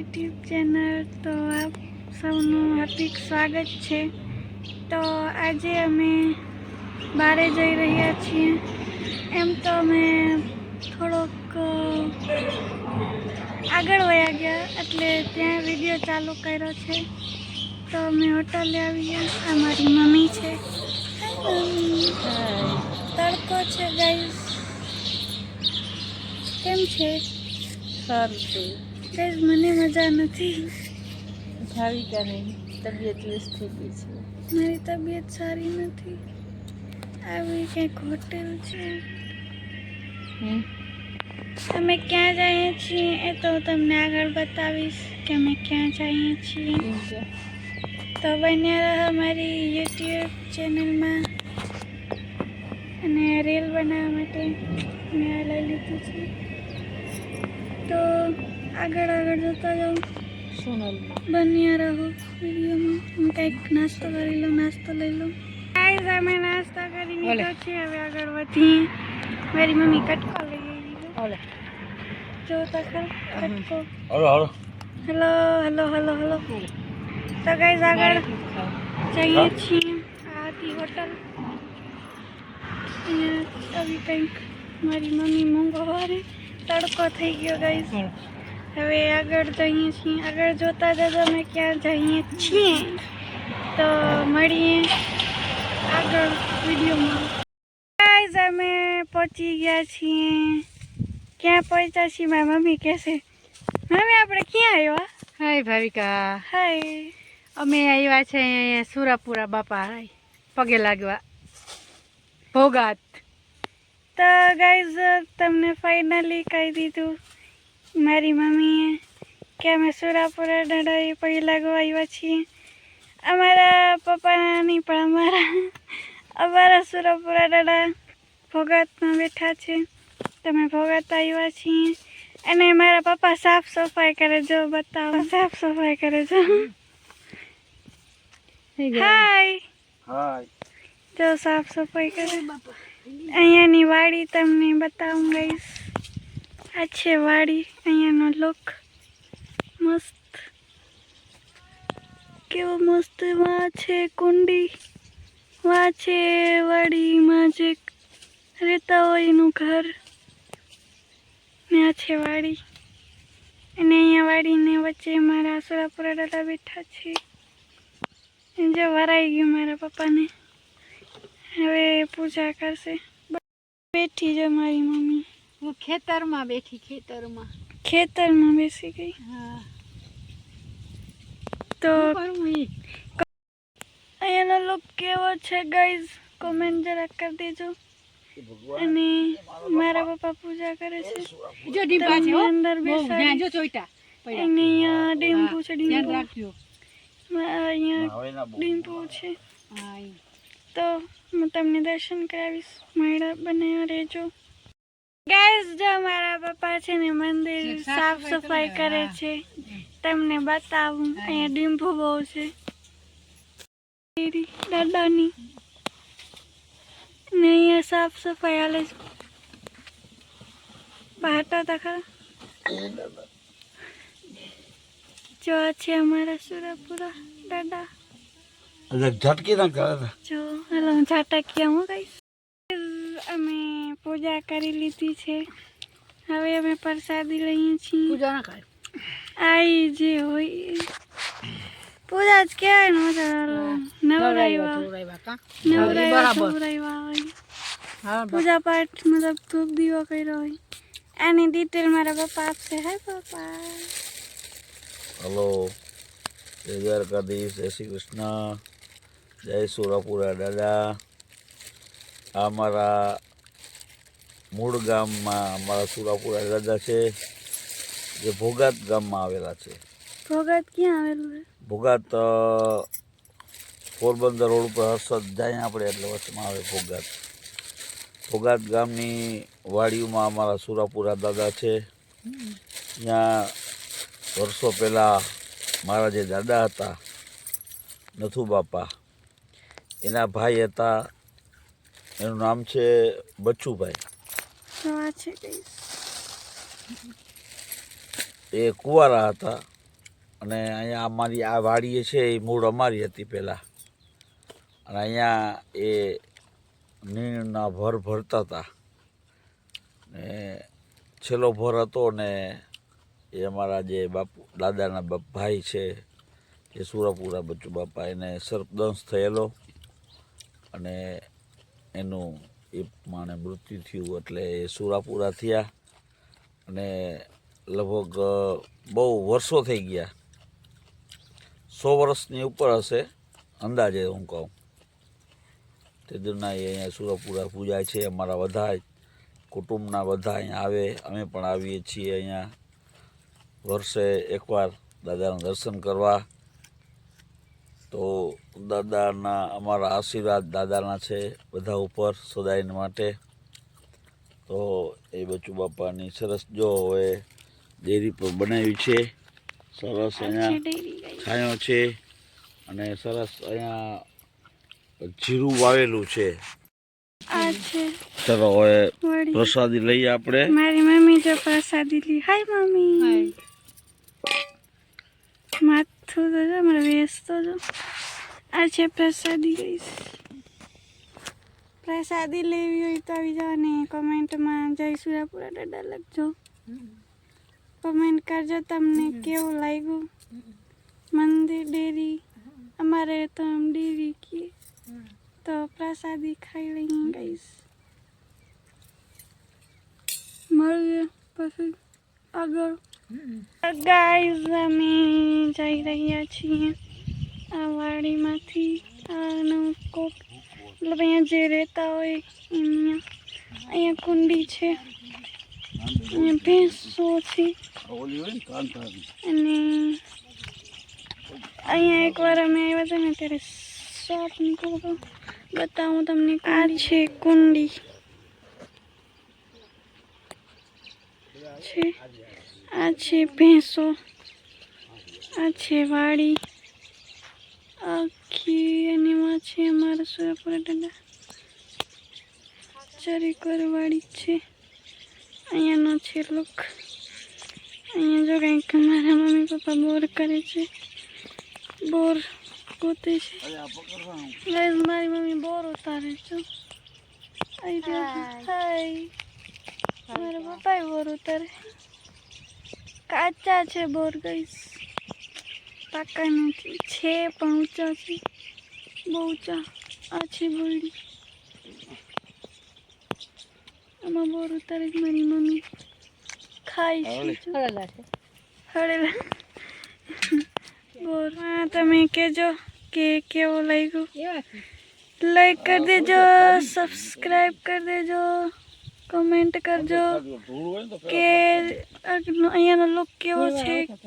YouTube channel. તો આપ સૌનું હાર્દિક સ્વાગત છે. તો આજે અમે બહાર જઈ રહ્યા છીએ. એમ તો અમે થોડોક આગળ વયા ગયા એટલે ત્યાં વિડીયો ચાલુ કર્યો છે. તો અમે હોટલે આવી ગયા. આ મારી મમ્મી છે. તડકો છે ગાઈસ. કેમ છે? સારું છે. ગાઈસ મને મજા નથી. ભાવિકાની તબિયત લૂઝ થઈ ગઈ છે. મારી તબિયત સારી નથી. આવી કંઈક હોટેલ છે. અમે ક્યાં જઈએ છીએ એ તો હું તમને આગળ બતાવીશ કે અમે ક્યાં જઈએ છીએ. તો બન્યા રહો મારી યુટ્યુબ ચેનલમાં. અને રીલ બનાવવા માટે મેં આ લઈ લીધું છે. તો આગળ જતા જાઉં. સોનલ બન્યા રહો વિડીયોમાં. હું કંઈક નાસ્તો કરી લઉં, નાસ્તો લઈ લઉં. ગાઈસ અમે નાસ્તા કરી લીધો છે. હવે આગળ વધીએ. મારી મમ્મી કટકો લઈ આવી છે. જો તો ખરા કટકો. Hello hello hello hello. તો ગાઈસ આગળ જઈએ છીએ. આ હતી હોટલ. આવી કંઈક મારી મમ્મી મંગવારે. તડકો થઈ ગયો ગાઈસ. હવે આગળ જઈએ છીએ. આગળ જોતા જતા અમે ક્યાં જઈએ છીએ. તો મળીએ આગળ વિડીયોમાં. ગાઈસ અમે પહોંચી ગયા છીએ. ક્યાં પહોંચ્યા છીએ મારી મમ્મી કહેશે. મમ્મી આપણે ક્યાં આવ્યા? હાય ભાવિકા. હાય. અમે આવ્યા છે અહીંયા સુરાપુરા બાપા પગે લાગવા ભોગાત. તો ગાઈઝ તમને ફાઇનલી કહી દીધું મારી મમ્મીએ કે અમે સુરાપુરા દાદાએ પગે લાગવા આવ્યા છીએ. અમારા પપ્પાના નહીં પણ અમારા સુરાપુરા દાદા ભોગાતમાં બેઠા છે. તમે ભોગાત આવ્યા છીએ. અને મારા પપ્પા સાફ સફાઈ કરે. જો બતાવો, સાફ સફાઈ કરે છે. હાય. જો સાફ સફાઈ કરે. અહીંયાની વાડી તમને બતાવું ગાઈસ. આ છે વાડી. અહીંયાનો લુક મસ્ત. કેવો મસ્ત. વાં છે કુંડી. વાં છે વાડીમાં જે રહેતા હોય એનું ઘર. ને આ છે વાડી. અને અહીંયા વાડીને વચ્ચે મારા સુરાપુરા દાદા બેઠા છે. જે વરાઈ ગયું મારા પપ્પાને. હવે પૂજા કરશે. બેઠી છે મારી મમ્મી. હું ખેતરમાં બેઠી. ખેતરમાં બેસી ગઈ. હા. તો અહીંયાનો લુક કેવો છે ગાઈઝ કોમેન્ટ જરા કરી દેજો. અને મારા પપ્પા પૂજા કરે છે. જો ડીપા છે અંદર બેસાડી. જો ચોઈટા અને અહીંયા ડીમ્પુ છે. ધ્યાન રાખજો. અહીંયા ડીમ્પુ છે. હા. તો હું તમને દર્શન કરાવીશ. મળ્યા બનાવ્યા રહેજો. ગાઈઝ જો મારા પપ્પા છે ને મંદિર સાફ સફાઈ કરે છે. તમને બતાવું. અહીંયા ડીમ્પુ બહુ છે દાદાની. ને અહીંયા સાફ સફાઈ હાલે છે. બહારતા હતા ખરા. જો છે અમારા સુરાપુરા દાદા. ઝટકી ના કરે. જો હેલો હું ઝાટકિયા હું કહીશ. અમે પૂજા કરી લીધી છે. હવે અમે પ્રસાદી લઈએ છીએ. પૂજા ના કરે. આઈ જે હોય પૂજા જ કહેવાય ને. નવરાવ્યા હોય. પૂજા પાઠ મતલબ ધૂપ દીવો કર્યો હોય. આની ડિટેલ મારા પપ્પા આપશે. હે પપ્પા. હલો, જય દ્વારકાધીશ, જય શ્રી કૃષ્ણ, જય સુરાપુરા દાદા. આ અમારા મૂળ ગામમાં અમારા સુરાપુરા દાદા છે જે ભોગાત ગામમાં આવેલા છે. ભોગાત ક્યાં આવેલું છે? ભોગાત પોરબંદર રોડ ઉપર હર્ષદ જાય આપણે એટલે વચમાં આવે ભોગાત. ભોગાત ગામની વાડીઓમાં અમારા સુરાપુરા દાદા છે. ત્યાં વર્ષો પહેલાં મારા જે દાદા હતા નથુ બાપા, એના ભાઈ હતા. એનું નામ છે બચ્ચુભાઈ. એ કુંવારા હતા. અને અહીંયા અમારી આ વાડી છે એ મૂળ અમારી હતી પહેલાં. અને અહીંયા એ નીણના ભર ભરતા હતા ને છેલ્લો ભર હતો ને એ અમારા જે બાપુ દાદાના ભાઈ છે એ સુરાપુરા બચ્ચુ બાપા, એને સર્પદંશ થયેલો અને એનું એ માણે મૃત્યુ થયું એટલે એ સુરાપુરા થયા. અને લગભગ બહુ વર્ષો થઈ ગયા, 100 વર્ષની ઉપર હશે અંદાજે હું કહું. તે દુના એ અહીંયા સુરાપુરા પૂજાય છે. અમારા બધા કુટુંબના બધા અહીંયા આવે, અમે પણ આવીએ છીએ અહીંયા વર્ષે એકવાર દાદાના દર્શન કરવા. તો દાદાના અમારા આશીર્વાદ દાદાના છે બધા ઉપર સદાયને માટે. તો એ બચ્ચુ બાપાની સરસ જો હવે ડેરી પર બનાવી છે, સરસ અહીંયા છાંયો છે અને સરસ અહીંયા જીરું વાવેલું છે. આ છે ચલો હવે વળી. પ્રસાદી લઈએ આપણે. મારી મમ્મી જો પ્રસાદી લી. Hi mummy. માથું તો જો મારે વેસતો જો. આ છે પ્રસાદી ગઈશ. પ્રસાદી લેવી હોય તો આવી જાઓ ને કોમેન્ટમાં જય સુરાપુરા દાદા લખજો. કમેન્ટ કરજો તમને કેવું લાગ્યું મંદિર ડેરી. અમારે તો આમ ડેરી કીએ. તો પ્રસાદી ખાઈ લઈએ ગઈશ. મળીએ પછી આગળ. ગાઈઝ અમે જઈ રહ્યા છીએ આ વાડીમાંથી. આનું કોક મતલબ અહીંયા જે રહેતા હોય અહીંયા કુંડી છે, અહીંયા ભેંસો છે. અને અહીંયા એકવાર અમે આવ્યા હતા ને ત્યારે સાપ નીકળતો. બતાવું તમને. આ છે કુંડી છે, આ છે ભેંસો, આ છે વાડી આખી. અને એમાં છે અમારા સુરાપુરા દાદા. ચારેકોર વાડી છે. અહીંયાનો છે લુક. અહીંયા જો કંઈક મારા મમ્મી પપ્પા બોર કરે છે, બોર ગોતે છે. ગાઈસ મારી મમ્મી બોર ઉતારે છે. હાય. મારા પપ્પા બોર ઉતારે. કાચા છે બોર ગાઈસ, પાકા નથી. છે પણ ઊંચા છે, બહુ ઊંચા. આ છે બોરડી. આમાં બોર ઉતારે જ મારી મમ્મી ખાય છે. હળેલા બોર. તમે કહેજો કે કેવો લાગ્યું. લાઈક કરી દેજો, સબસ્ક્રાઈબ કરી દેજો, કમેન્ટ કરજો કે અહીંયાનો લુક કેવો છે.